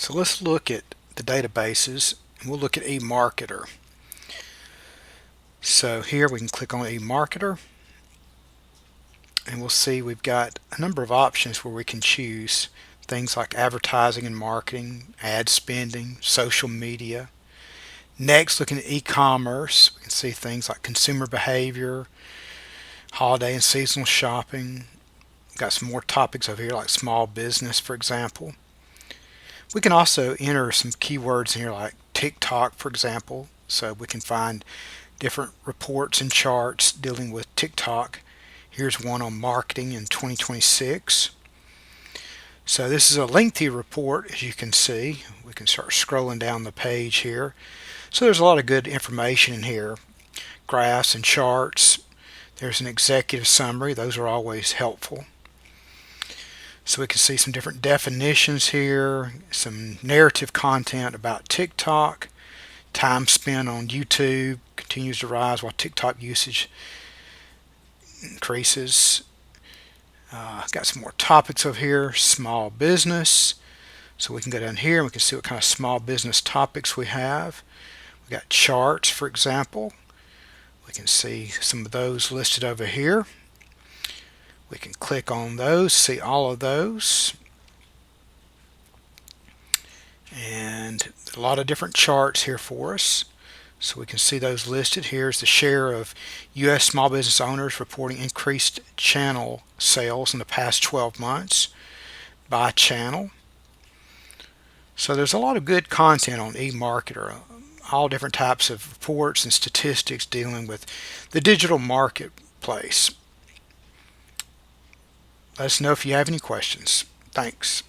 So let's look at the databases, and we'll look at eMarketer. So here we can click on eMarketer, and we'll see we've got a number of options where we can choose things like advertising and marketing, ad spending, social media. Next, looking at e-commerce, we can see things like consumer behavior, holiday and seasonal shopping. Got some more topics over here like small business, for example. We can also enter some keywords in here like TikTok, for example, so we can find different reports and charts dealing with TikTok. Here's one on marketing in 2026. So this is a lengthy report, as you can see. We can start scrolling down the page here. So there's a lot of good information in here. Graphs and charts. There's an executive summary. Those are always helpful. So we can see some different definitions here, some narrative content about TikTok. Time spent on YouTube continues to rise while TikTok usage increases. Got some more topics over here. Small business. So we can go down here and we can see what kind of small business topics we have. We got charts, for example. We can see some of those listed over here. We can click on those, see all of those. And a lot of different charts here for us. So we can see those listed. Here's the share of U.S. small business owners reporting increased channel sales in the past 12 months by channel. So there's a lot of good content on eMarketer, all different types of reports and statistics dealing with the digital marketplace. Let us know if you have any questions. Thanks.